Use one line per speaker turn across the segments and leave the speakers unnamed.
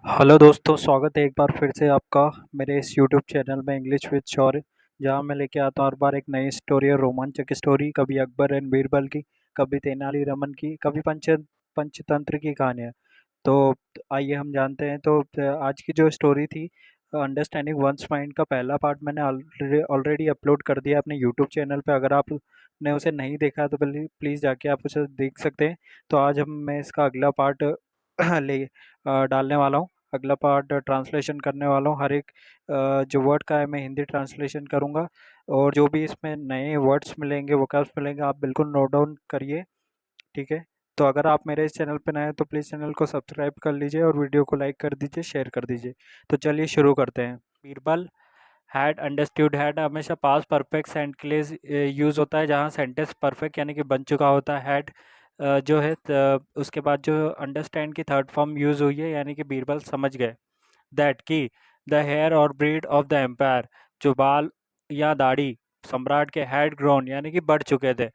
Hello दोस्तों, स्वागत है एक बार फिर से आपका मेरे इस यूट्यूब चैनल में इंग्लिश विद शौर्य। जहां मैं लेके आता हूं हर बार एक नई स्टोरी और रोमांचक स्टोरी, कभी अकबर एंड बीरबल की, कभी तेनालीरामन की, कभी पंचतंत्र की कहानियां। तो आइए हम जानते हैं। तो आज की जो स्टोरी थी, अंडरस्टैंडिंग वंस माइंड का पहला पार्ट मैंने ऑलरेडी अपलोड कर दिया अपने यूट्यूब चैनल पे। अगर आपने उसे नहीं देखा तो प्लीज़ जाके आप उसे देख सकते हैं। तो आज मैं इसका अगला पार्ट ले डालने वाला हूँ। अगला पार्ट ट्रांसलेशन करने वाला हूँ। हर एक जो वर्ड का है मैं हिंदी ट्रांसलेशन करूँगा, और जो भी इसमें नए वर्ड्स मिलेंगे, वोकैब्स मिलेंगे, आप बिल्कुल नोट डाउन करिए। ठीक है। तो अगर आप मेरे इस चैनल पर नए हैं तो प्लीज़ चैनल को सब्सक्राइब कर लीजिए और वीडियो को लाइक कर दीजिए, शेयर कर दीजिए। तो चलिए शुरू करते हैं। Birbal had understood. हैड हमेशा पास परफेक्ट सेंट के लिए यूज़ होता है, जहाँ सेंटेंस परफेक्ट यानी कि बन चुका होता है। हैड जो है उसके बाद जो अंडरस्टैंड की थर्ड फॉर्म यूज़ हुई है, यानी कि बीरबल समझ गए। दैट की द हेयर और ब्रीड ऑफ द एम्पायर, जो बाल या दाढ़ी सम्राट के हैड ग्रोन यानी कि बढ़ चुके थे।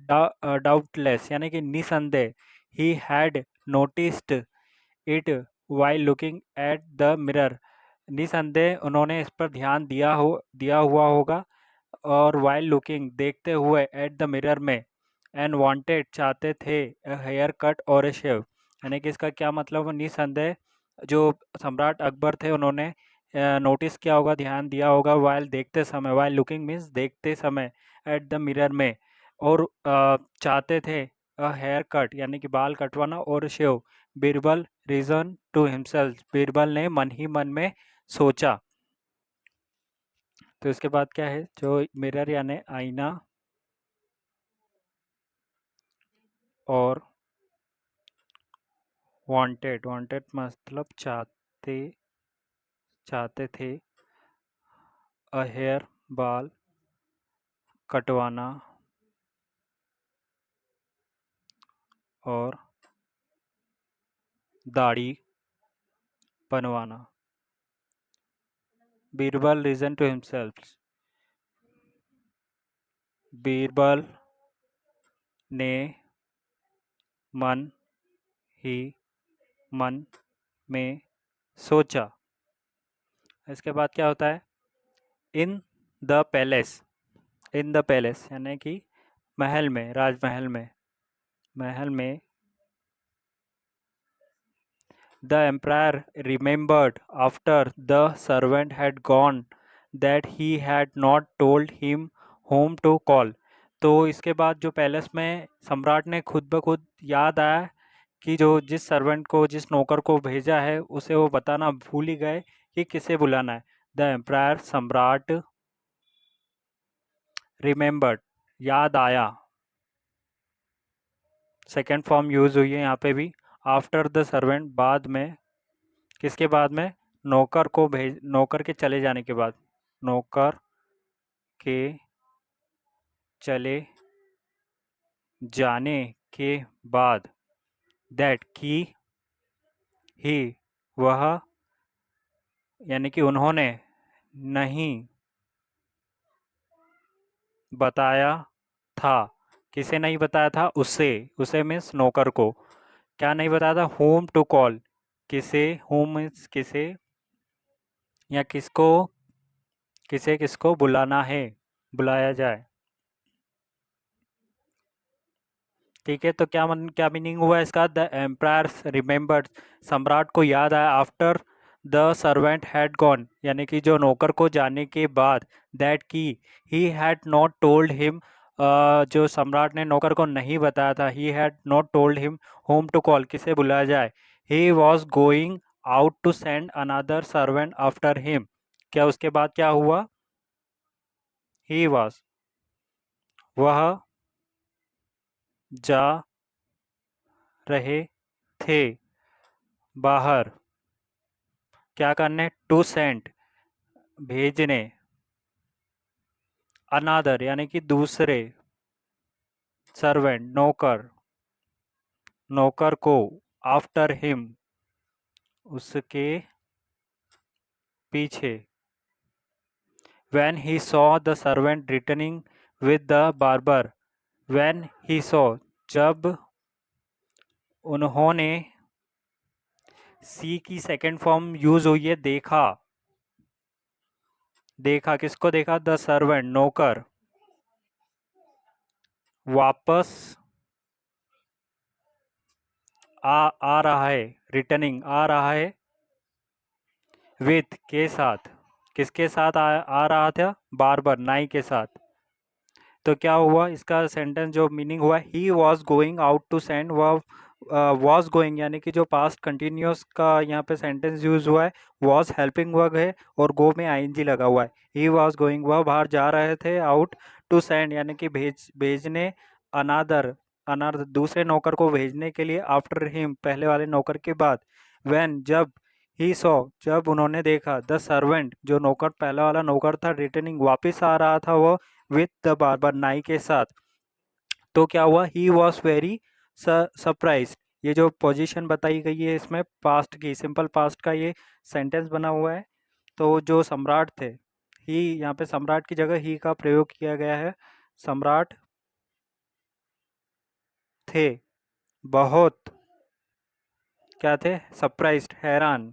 डाउटलेस यानी कि निसंदेह। He had noticed it while looking at the mirror. निसंदेह उन्होंने इस पर ध्यान दिया हुआ होगा। और वाइल लुकिंग देखते हुए एट द मिरर में। एंड वांटेड चाहते थे हेयर कट और ए शेव। यानी कि इसका क्या मतलब है? निसंदेह जो सम्राट अकबर थे उन्होंने नोटिस किया होगा, ध्यान दिया होगा, वाइल देखते समय, वाइल लुकिंग मीन्स देखते समय, एट द मिरर में। और चाहते थे हेयर कट यानी कि बाल कटवाना, और shave. Birbal reason to himself, Birbal ने मन ही मन में सोचा। तो इसके बाद क्या है? जो मिरर यानी आईना, और वांटेड, वांटेड मतलब चाहते, चाहते थे अ हेयर बाल कटवाना, और दाढ़ी बनवाना। Birbal reason to himself, Birbal ने मन ही मन में सोचा। इसके बाद क्या होता है? In the palace, in the palace यानी कि महल में, राजमहल में, महल में। The emperor remembered after the servant had gone that he had not told him whom to call. तो इसके बाद जो पैलेस में सम्राट ने खुद ब खुद याद आया कि जो जिस सर्वेंट को, जिस नौकर को भेजा है, उसे वो बताना भूल ही गए कि किसे बुलाना है। द एम्पायर, सम्राट, रिमेंबर्ड याद आया, सेकेंड फॉर्म यूज हुई है यहाँ पे भी। आफ्टर द सर्वेंट बाद में, किसके बाद में? नौकर के चले जाने के बाद, नौकर के चले जाने के बाद। दैट की ही वह, यानी कि उन्होंने नहीं बताया था। किसे नहीं बताया था? उसे मीन्स नौकर को। क्या नहीं बताया था? होम टू कॉल, किसे, होम मीन्स किसे, या किसको, किसे किसको बुलाना है, बुलाया जाए। ठीक है। तो क्या मीनिंग हुआ इसका? द एम्पायर रिमेंबर्ड, सम्राट को याद आया, after the servant had gone यानी कि जो नौकर को जाने के बाद। दैट की he had not told him, जो सम्राट ने नौकर को नहीं बताया था। He had not told him whom to call, किसे बुलाया जाए। He was going out to send another servant after him. क्या उसके बाद क्या हुआ? ही वॉज, वह जा रहे थे बाहर, क्या करने? टू सेंड, भेजने, अनादर यानी कि दूसरे, सर्वेंट नौकर, नौकर को, आफ्टर हिम उसके पीछे। When he saw the servant returning with the barber, when he saw जब उन्होंने सी की सेकंड फॉर्म यूज हुई है देखा। देखा किसको देखा? द सर्वेंट, नौकर। वापस आ रहा है, रिटर्निंग, आ रहा है। विथ के साथ, किसके साथ आ रहा था? बार्बर, नाई के साथ। तो क्या हुआ इसका सेंटेंस जो मीनिंग हुआ, he was going out to send, वह वॉज गोइंग यानी कि जो पास्ट कंटिन्यूस का यहाँ पे सेंटेंस यूज हुआ है, वॉज हेल्पिंग वर्ब है और गो में आईएनजी लगा हुआ है। ही वॉज गोइंग, वह बाहर जा रहे थे, आउट टू सेंड यानी कि भेजने, अनादर अनादर दूसरे नौकर को भेजने के लिए, आफ्टर हिम पहले वाले नौकर के बाद, व्हेन जब, ही सॉ जब उन्होंने देखा, द सर्वेंट जो नौकर पहला वाला नौकर था, रिटर्निंग वापस आ रहा था वो, विथ द बार्बर नाई के साथ। तो क्या हुआ, ही वॉज वेरी सरप्राइज। ये जो पोजीशन बताई गई है इसमें पास्ट की, सिंपल पास्ट का ये सेंटेंस बना हुआ है। तो जो सम्राट थे, ही यहाँ पे सम्राट की जगह ही का प्रयोग किया गया है। सम्राट थे बहुत, क्या थे? सरप्राइज्ड, हैरान।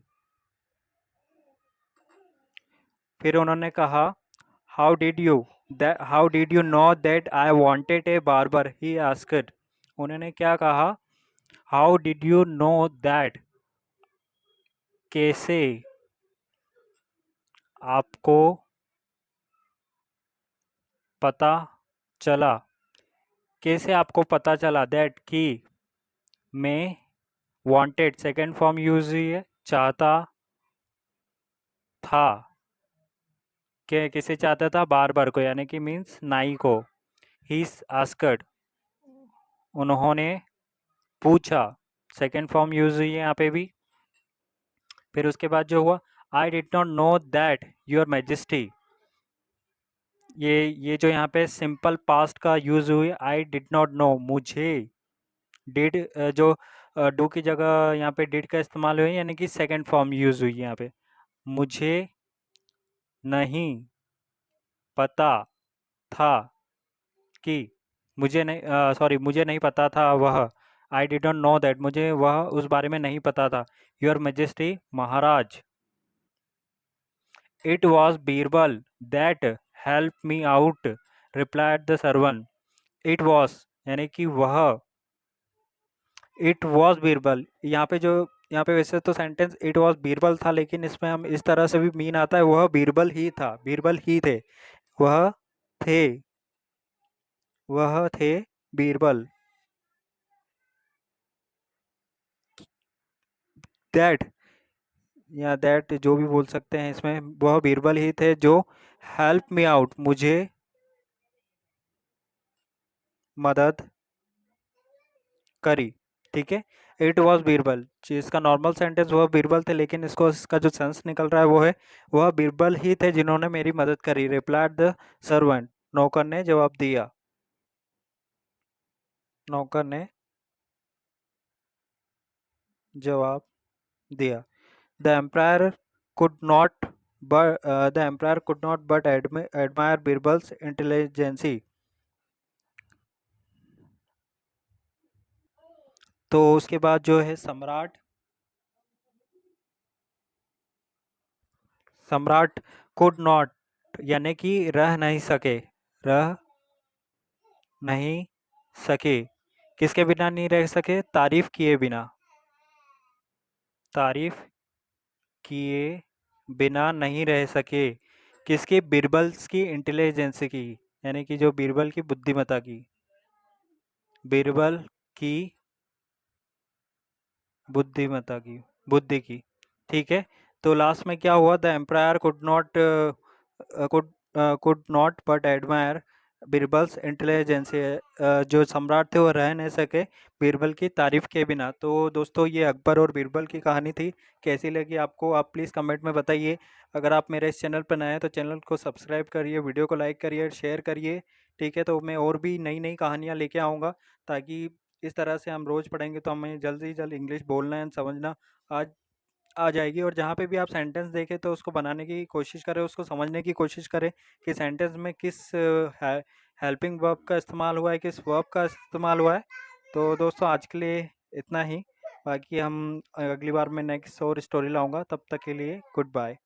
फिर उन्होंने कहा, how did you how did you know that I wanted A barber, he asked. उन्होंने क्या कहा? How did you know that, कैसे आपको पता चला, कैसे आपको पता चला, दैट कि, मैं, वांटेड सेकंड फॉर्म यूज हुई है, चाहता था। के किसे चाहता था? बार्बर को, यानी कि मीन्स नाई को। ही आस्क्ड, उन्होंने पूछा, सेकंड फॉर्म यूज हुई है यहाँ पे भी। फिर उसके बाद जो हुआ, I did not know that your majesty. ये जो यहाँ पे सिंपल पास्ट का यूज हुई, आई डिड नॉट नो, मुझे, डिड जो डू की जगह यहाँ पे डिड का इस्तेमाल हुआ है, यानी कि सेकंड फॉर्म यूज हुई है यहाँ पे। मुझे नहीं पता था कि, मुझे नहीं, सॉरी, मुझे नहीं पता था वह, I did not know that, मुझे वह उस बारे में नहीं पता था, your majesty, Maharaj. It was Birbal that help me out, replied the servant. It was यानी कि वह, इट वॉज बीरबल, यहाँ पे जो, यहाँ पे वैसे तो सेंटेंस इट वॉज बीरबल था, लेकिन इसमें हम इस तरह से भी मीन आता है, वह बीरबल ही था, बीरबल ही थे, वह थे, वह थे बीरबल। दैट या दैट जो भी बोल सकते हैं इसमें, वह बीरबल ही थे जो हेल्प मी आउट, मुझे मदद करी। ठीक है, इट वॉज बीरबल, इसका नॉर्मल सेंटेंस वह बीरबल थे, लेकिन इसको इसका जो सेंस निकल रहा है वो है, वह बीरबल ही थे जिन्होंने मेरी मदद करी, रिप्लाइड द सर्वेंट, नौकर ने जवाब दिया, नौकर ने जवाब दिया। The empire could not the emperor could not but admire Birbal's intelligence। तो उसके बाद जो है सम्राट, सम्राट कुड नॉट यानी कि रह नहीं सके, रह नहीं सके, किसके बिना नहीं रह सके? तारीफ किए बिना, तारीफ किए बिना नहीं रह सके, किसकी? बीरबल्स की इंटेलिजेंस की, यानी कि जो बीरबल की बुद्धिमत्ता की, बीरबल की बुद्धिमत्ता की, बुद्धि की। ठीक है, तो लास्ट में क्या हुआ? The empire could not but admire Birbal's intelligence, जो सम्राट थे वो रह नहीं सके बीरबल की तारीफ के बिना। तो दोस्तों ये अकबर और बीरबल की कहानी थी, कैसी लगी आपको? आप प्लीज़ कमेंट में बताइए। अगर आप मेरे इस चैनल पर नए हैं तो चैनल को सब्सक्राइब करिए, वीडियो को लाइक करिए, शेयर करिए। ठीक है, तो मैं और भी नई नई कहानियाँ लेके आऊँगा, ताकि इस तरह से हम रोज़ पढ़ेंगे तो हमें जल्द ही जल्द इंग्लिश बोलना एंड समझना आज आ जाएगी। और जहाँ पे भी आप सेंटेंस देखें तो उसको बनाने की कोशिश करें, उसको समझने की कोशिश करें कि सेंटेंस में किस हेल्पिंग वर्ब का इस्तेमाल हुआ है, किस वर्ब का इस्तेमाल हुआ है। तो दोस्तों आज के लिए इतना ही। बाकी हम अगली बार मैं नेक्स्ट और स्टोरी लाऊँगा, तब तक के लिए गुड बाय।